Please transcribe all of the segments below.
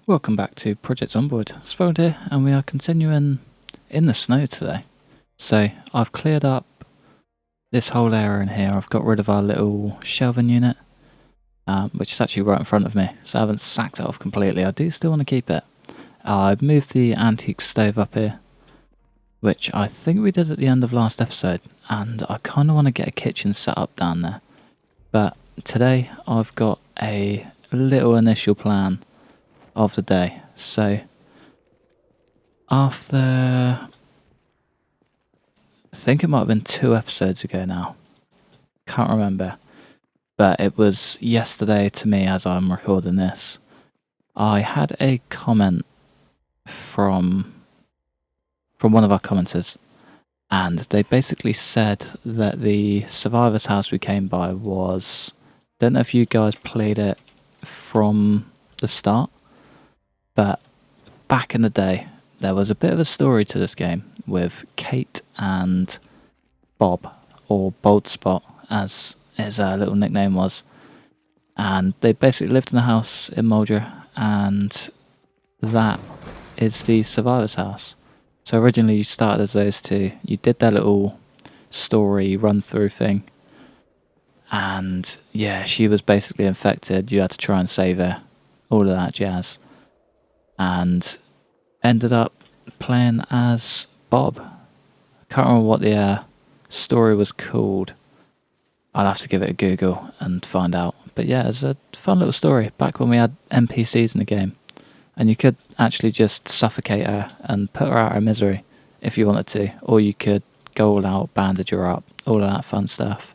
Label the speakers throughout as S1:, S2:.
S1: Welcome back to Project Zomboid. Zomboid here, and we are continuing in the snow today. So I've cleared up this whole area in here. I've got rid of our little shelving unit, which is actually right in front of me. So I haven't sacked it off completely. I do still want to keep it. I've moved the antique stove up here, which I think we did at the end of last episode, and I kind of want to get a kitchen set up down there. But today I've got a little initial plan of the day. So after, I think it might have been 2 episodes ago now, can't remember, but it was yesterday to me as I'm recording this, I had a comment from one of our commenters, and they basically said that the survivor's house we came by was, don't know if you guys played it from the start, but back in the day there was a bit of a story to this game with Kate and Bob, or Baldspot as his little nickname was, and they basically lived in a house in Moldra, and that is the survivor's house. So originally you started as those two, you did their little story run through thing, and yeah, she was basically infected, you had to try and save her, all of that jazz, and ended up playing as Bob. I can't remember what the story was called. I'll have to give it a Google and find out. But yeah, it's a fun little story back when we had NPCs in the game, and you could actually just suffocate her and put her out of her misery if you wanted to, or you could go all out, bandage her up, all of that fun stuff.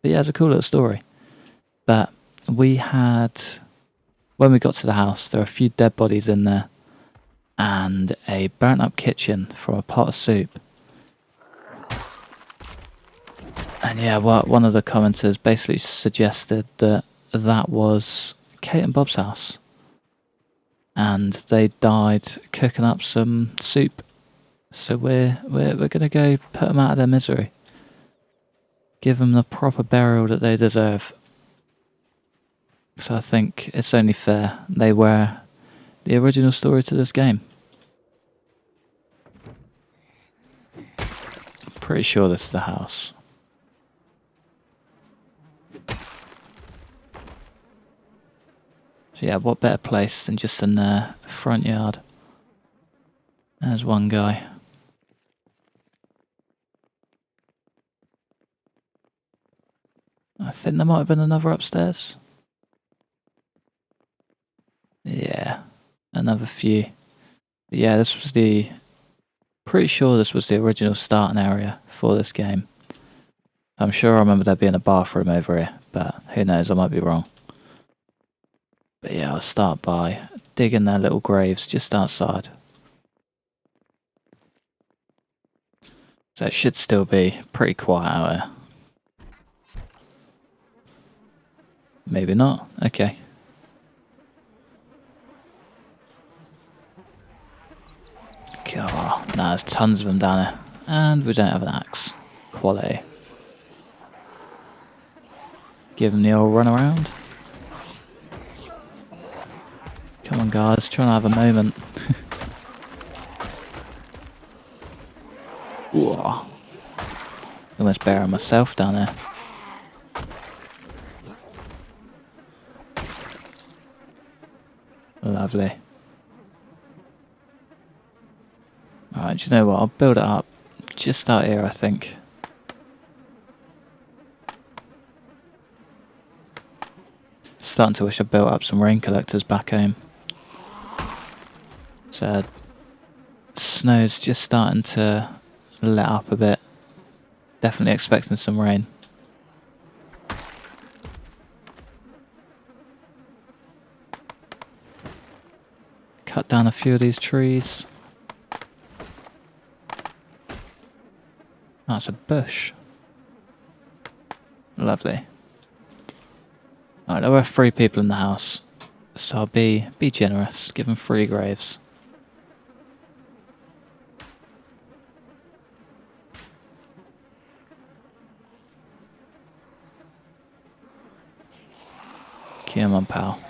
S1: But yeah, it's a cool little story. But we had, when we got to the house, there were a few dead bodies in there and a burnt up kitchen from a pot of soup. And yeah, one of the commenters basically suggested that that was Kate and Bob's house, and they died cooking up some soup. So we're gonna go put them out of their misery, give them the proper burial that they deserve. So I think it's only fair. They were the original story to this game. I'm pretty sure this is the house. So yeah, what better place than just in the front yard? There's one guy. I think there might have been another upstairs. Yeah, another few. But yeah, this was pretty sure this was the original starting area for this game. I'm sure I remember there being a bathroom over here, but who knows, I might be wrong. But yeah, I'll start by digging their little graves just outside. So it should still be pretty quiet out here. Maybe not. Okay. God, nah, there's tons of them down here. And we don't have an axe. Quality. Give them the old run around. Come on guys, trying to have a moment. Whoa. Almost burying myself down there. Lovely. Alright, do you know what? I'll build it up just out here, I think. Starting to wish I built up some rain collectors back home. So, snow's just starting to let up a bit. Definitely expecting some rain. Cut down a few of these trees. That's a bush. Lovely. Alright, there were 3 people in the house, so I'll be generous, give them 3 graves. Come on, pal.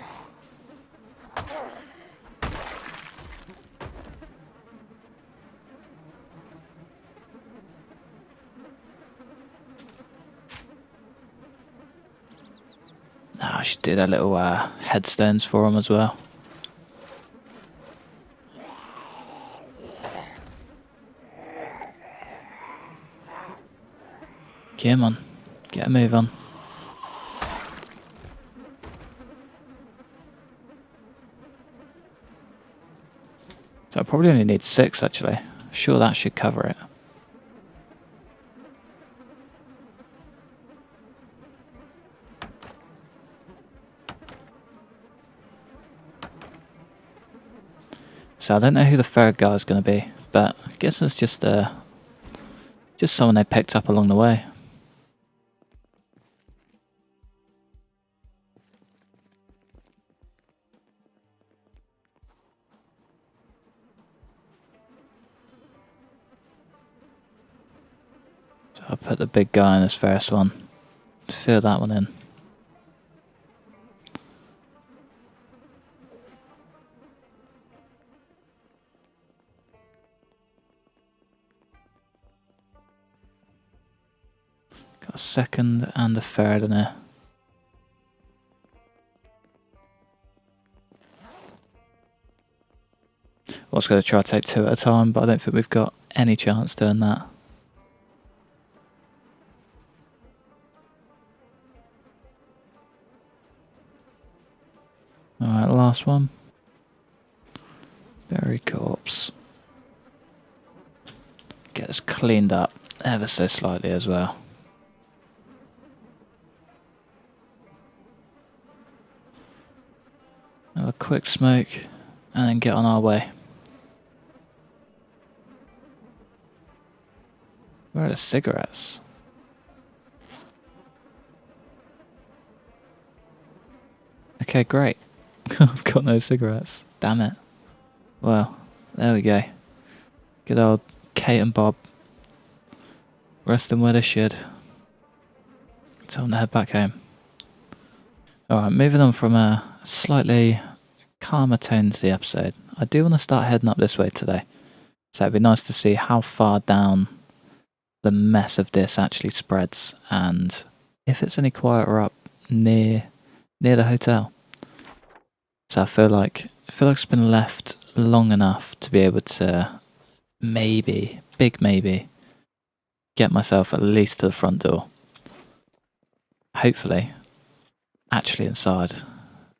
S1: Oh, I should do their little headstones for them as well. Come on, get a move on. So I probably only need 6 actually. Sure, that should cover it. So I don't know who the third guy is going to be, but I guess it's just someone they picked up along the way. So I'll put the big guy in this first one. Fill that one in. Got a second and a third in there. I was going to try to take 2 at a time, but I don't think we've got any chance doing that. Alright, last one. Berry corpse. Get us cleaned up ever so slightly as well. Have a quick smoke and then get on our way. Where are the cigarettes? Okay, great. I've got no cigarettes. Damn it. Well, there we go. Good old Kate and Bob. Resting where they should. Time to head back home. Alright, moving on from a slightly calmer tone to the episode. I do want to start heading up this way today. So it'd be nice to see how far down the mess of this actually spreads and if it's any quieter up near the hotel. So I feel like it's been left long enough to be able to maybe, big maybe, get myself at least to the front door. Hopefully, actually inside.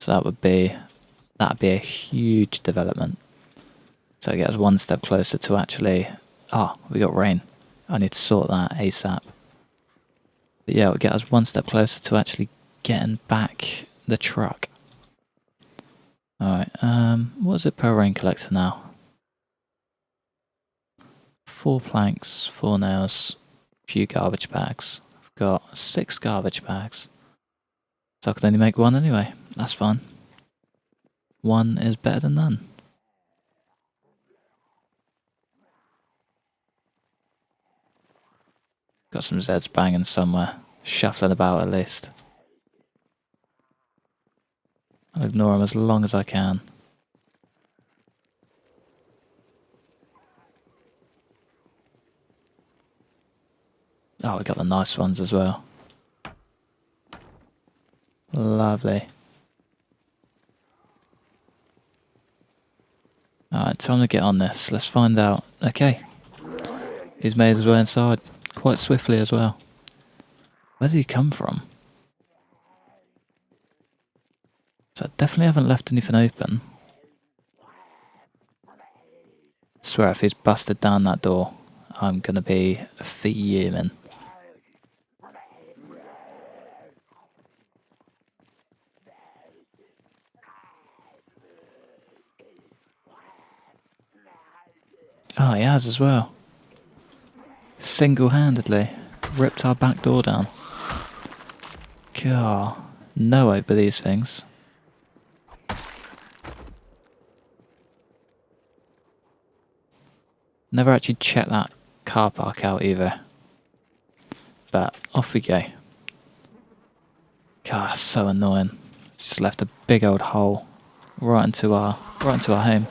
S1: So that'd be a huge development. So it gets us one step closer to actually, we got rain. I need to sort that ASAP. But yeah, it'll get us one step closer to actually getting back the truck. Alright, what is it per rain collector now? 4 planks, 4 nails, a few garbage bags. I've got 6 garbage bags. So I can only make 1 anyway. That's fine. 1 is better than none. Got some Zeds banging somewhere. Shuffling about at least. I'll ignore them as long as I can. Oh, we got the nice ones as well. Lovely. Alright, time to get on this. Let's find out. Okay. He's made his way inside. Quite swiftly as well. Where did he come from? So I definitely haven't left anything open. I swear if he's busted down that door, I'm gonna be fuming. Oh, he has as well. Single-handedly ripped our back door down. God, no hope with these things. Never actually checked that car park out either. But off we go. God, so annoying. Just left a big old hole right into our home.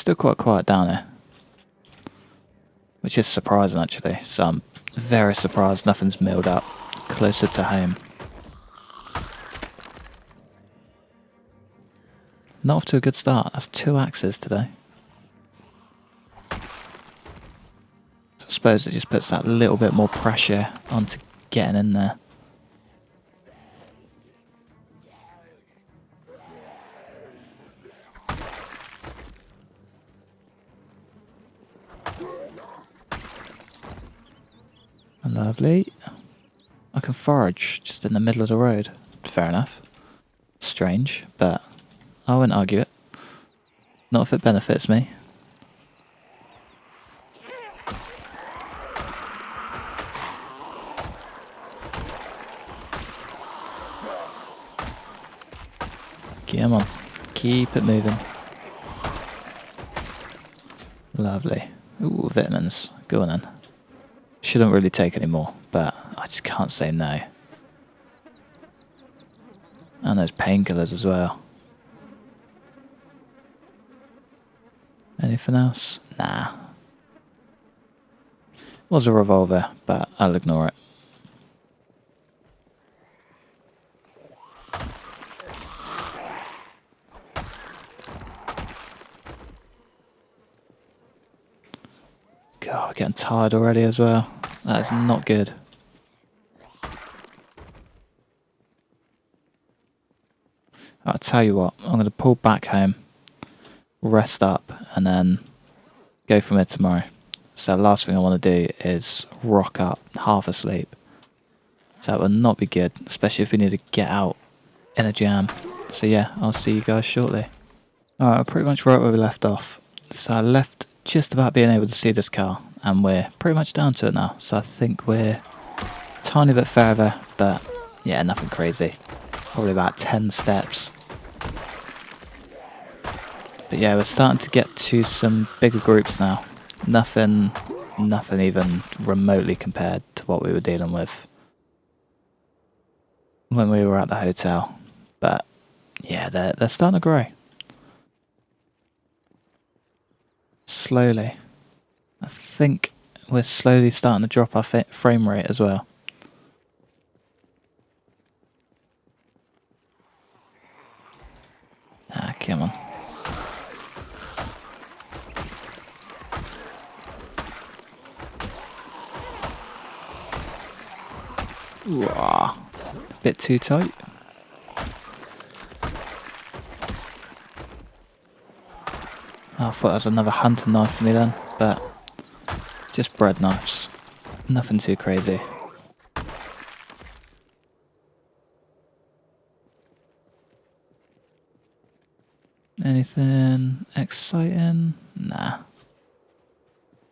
S1: still quite quiet down here. Which is surprising actually, so I'm very surprised nothing's milled up closer to home. Not off to a good start. That's 2 axes today. So I suppose it just puts that little bit more pressure onto getting in there. Lovely. I can forage just in the middle of the road. Fair enough. Strange, but I wouldn't argue it. Not if it benefits me. Come on. Keep it moving. Lovely. Ooh, vitamins. Go on then. Shouldn't really take any more, but I just can't say no. And those painkillers as well. Anything else? Nah. Was a revolver, but I'll ignore it. God, getting tired already as well. That is not good. I'll tell you what, I'm going to pull back home, rest up, and then go from here tomorrow. So the last thing I want to do is rock up half asleep. So that will not be good, especially if we need to get out in a jam. So yeah, I'll see you guys shortly. Alright, I'm pretty much right where we left off. So I left just about being able to see this car, and we're pretty much down to it now. So I think we're a tiny bit further, but yeah, nothing crazy. Probably about 10 steps. But yeah, we're starting to get to some bigger groups now. Nothing even remotely compared to what we were dealing with when we were at the hotel. But yeah, they're starting to grow. Slowly. I think we're slowly starting to drop our frame rate as well. Ah, come on. Ooh, bit too tight. I thought that was another hunting knife for me then, but just bread knives. Nothing too crazy. Anything exciting? Nah.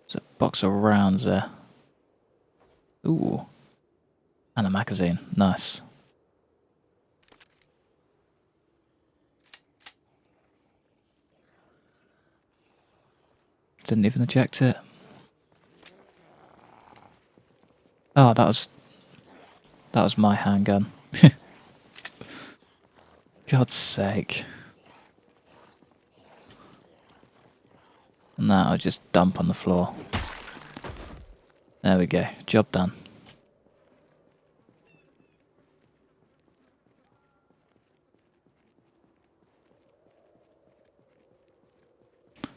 S1: There's a box of rounds there. Ooh. And a magazine. Nice. Didn't even eject it. Oh, that was my handgun. God's sake. And that I'll just dump on the floor. There we go. Job done.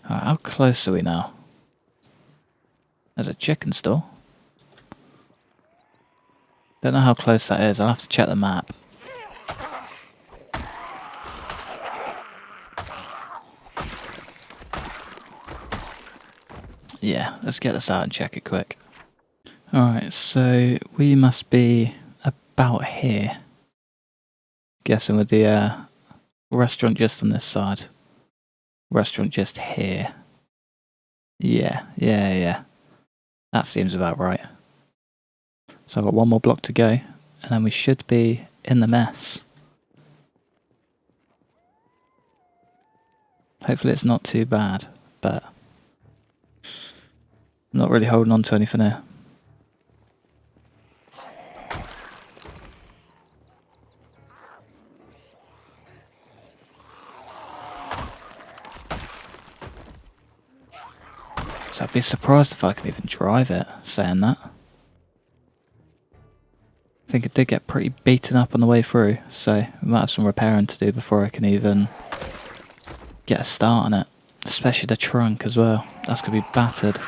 S1: Alright, how close are we now? There's a chicken store. Don't know how close that is. I'll have to check the map. Yeah, let's get this out and check it quick. Alright, so we must be about here. Guessing with the restaurant just on this side. Restaurant just here. Yeah. That seems about right. So I've got one more block to go, and then we should be in the mess. Hopefully it's not too bad, but I'm not really holding on to anything here. So I'd be surprised if I can even drive it, saying that. I think it did get pretty beaten up on the way through, so we might have some repairing to do before I can even get a start on it. Especially the trunk as well. That's going to be battered.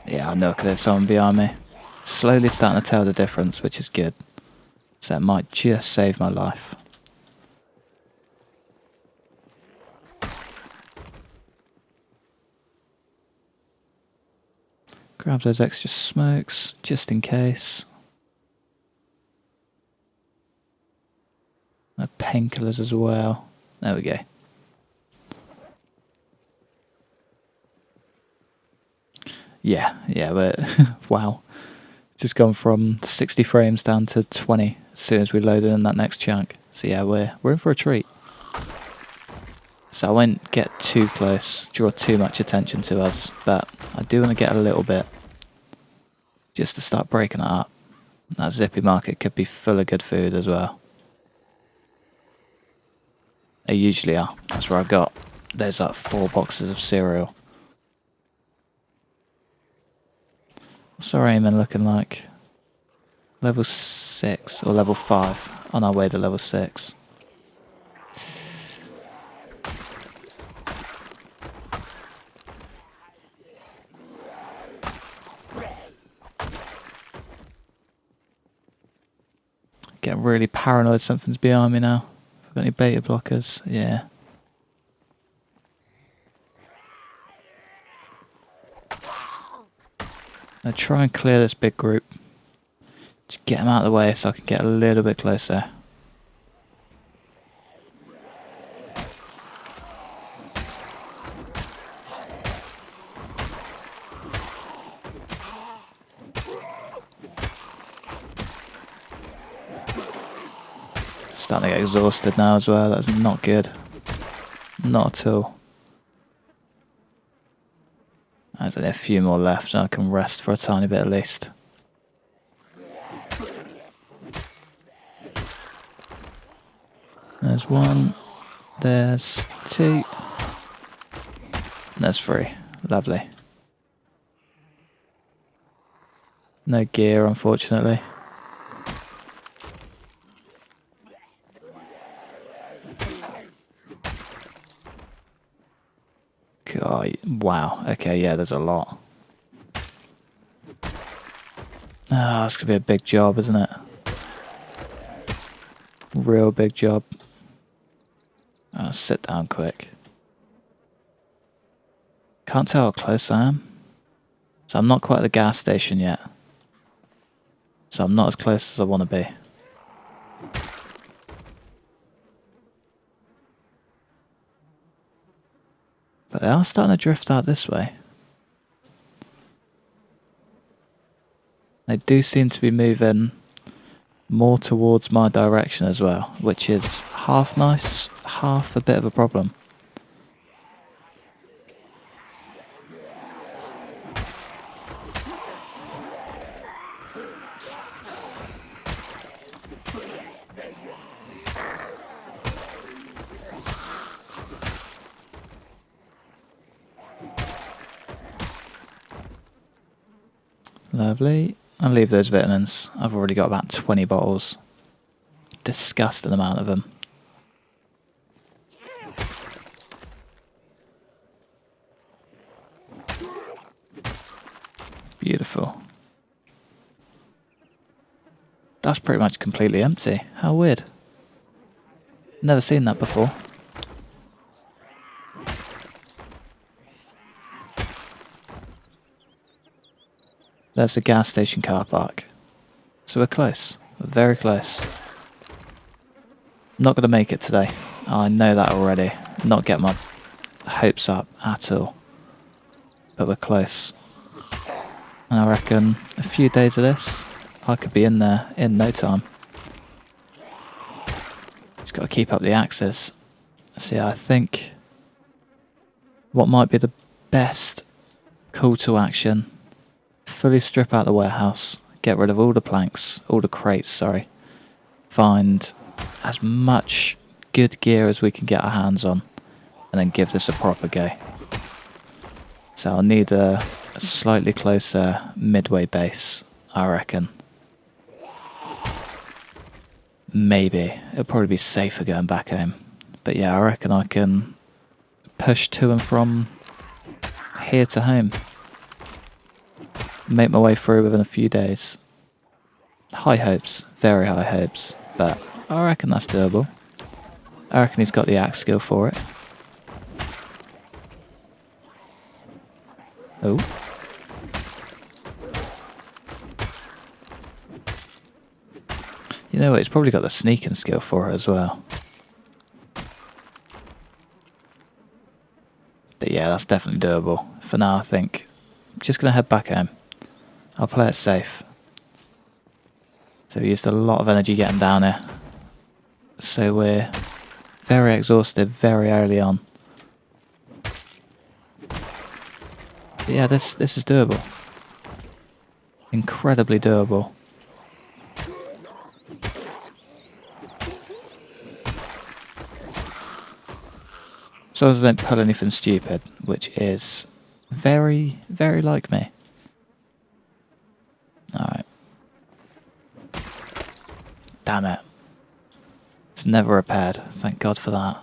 S1: Yeah, I know there's someone behind me. Slowly starting to tell the difference, which is good. So it might just save my life. Grab those extra smokes, just in case. No painkillers as well. There we go. Yeah, but wow. Just gone from 60 frames down to 20 as soon as we loaded in that next chunk. So yeah, we're in for a treat. So I won't get too close, draw too much attention to us, but I do want to get a little bit just to start breaking it up. That zippy market could be full of good food as well. They usually are. That's where I got. There's like 4 boxes of cereal. What's our aiming looking like? Level 6 or level 5 on our way to level 6. Getting really paranoid something's behind me now. Have I got any beta blockers? Yeah. I'll try and clear this big group. Just get them out of the way so I can get a little bit closer. Starting to get exhausted now as well. That's not good. Not at all. There's only a few more left and I can rest for a tiny bit at least. There's 1. There's 2. There's 3. Lovely. No gear, unfortunately. God, wow. Okay, yeah, there's a lot. Ah, it's gonna be a big job, isn't it? Real big job. I'll sit down quick. Can't tell how close I am. So I'm not quite at the gas station yet. So I'm not as close as I want to be. But they are starting to drift out this way. They do seem to be moving more towards my direction as well, which is half nice, half a bit of a problem. Lovely. I'll leave those vitamins. I've already got about 20 bottles. Disgusting amount of them. Beautiful. That's pretty much completely empty. How weird. Never seen that before. There's the gas station car park. So we're close. We're very close. Not going to make it today. I know that already. Not get my hopes up at all. But we're close. And I reckon a few days of this, I could be in there in no time. Just got to keep up the axes. So yeah, I think what might be the best call to action: fully strip out the warehouse, get rid of all the planks, all the crates, sorry. Find as much good gear as we can get our hands on, and then give this a proper go. So I'll need a slightly closer midway base, I reckon. Maybe. It'll probably be safer going back home. But yeah, I reckon I can push to and from here to home. Make my way through within a few days. High hopes, very high hopes, but I reckon that's doable. I reckon he's got the axe skill for it. Oh. You know what, he's probably got the sneaking skill for it as well. But yeah, that's definitely doable. For now, I think I'm just going to head back home. I'll play it safe. So we used a lot of energy getting down here. So we're very exhausted very early on. But yeah, this is doable. Incredibly doable. So as I don't pull anything stupid, which is very, very like me. Alright. Damn it. It's never repaired. Thank God for that.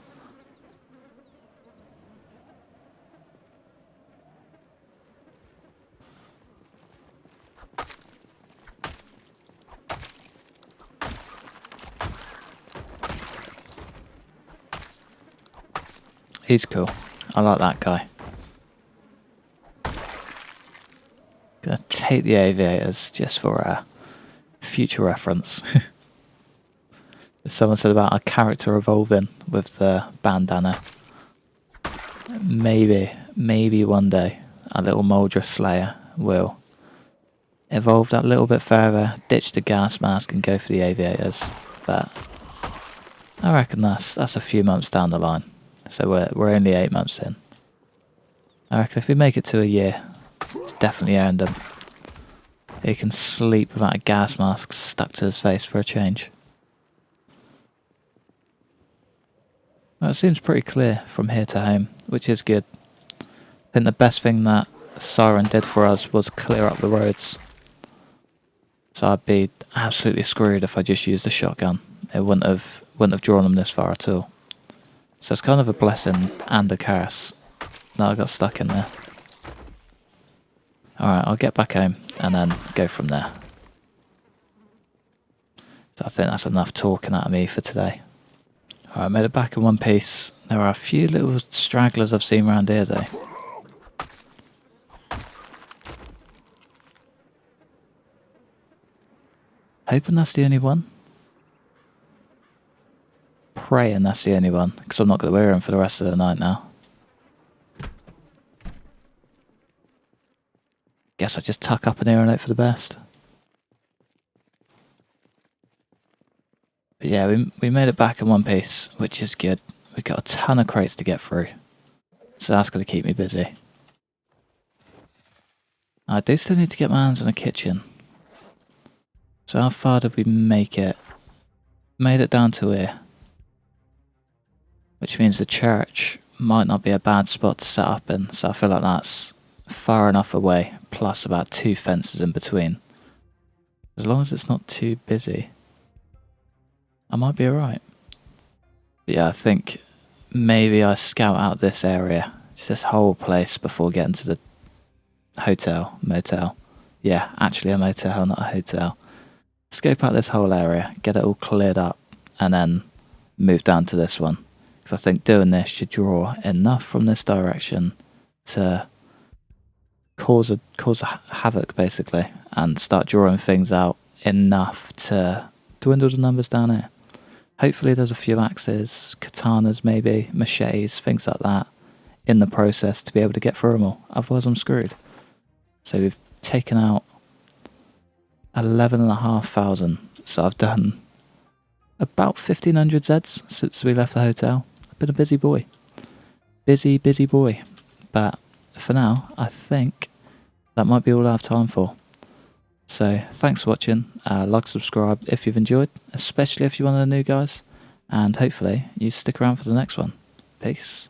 S1: He's cool. I like that guy. Gonna take the aviators just for a future reference. Someone said about a character evolving with the bandana. Maybe one day a little Moldra Slayer will evolve that little bit further, ditch the gas mask and go for the aviators. But I reckon that's a few months down the line. So we're only 8 months in. I reckon if we make it to a year, it's definitely earned him. He can sleep without a gas mask stuck to his face for a change. Well, it seems pretty clear from here to home, which is good. I think the best thing that Siren did for us was clear up the roads. So I'd be absolutely screwed if I just used a shotgun. It wouldn't have drawn them this far at all. So it's kind of a blessing and a curse that I got stuck in there. Alright, I'll get back home and then go from there. So I think that's enough talking at me for today. Alright, made it back in one piece. There are a few little stragglers I've seen around here though. Hoping that's the only one. Praying that's the only one, because I'm not going to wear him for the rest of the night now. Guess I just tuck up in here and hope for the best. But yeah, we made it back in one piece, which is good. We've got a ton of crates to get through. So that's going to keep me busy. I do still need to get my hands on a kitchen. So how far did we make it? Made it down to here. Which means the church might not be a bad spot to set up in, so I feel like that's far enough away, plus about 2 fences in between. As long as it's not too busy, I might be alright. Yeah, I think maybe I scout out this area, just this whole place before getting to the hotel, motel. Yeah, actually a motel, not a hotel. Scope out this whole area, get it all cleared up, and then move down to this one. Because I think doing this should draw enough from this direction to cause a havoc, basically, and start drawing things out enough to dwindle the numbers down here. Hopefully there's a few axes, katanas maybe, machetes, things like that in the process to be able to get through them all. Otherwise I'm screwed. So we've taken out 11,500. So I've done about 1,500 Zeds since we left the hotel. I've been a busy boy. Busy boy. But for now, I think that might be all I have time for. So thanks for watching. Like, subscribe if you've enjoyed, especially if you're one of the new guys, and hopefully you stick around for the next one. Peace.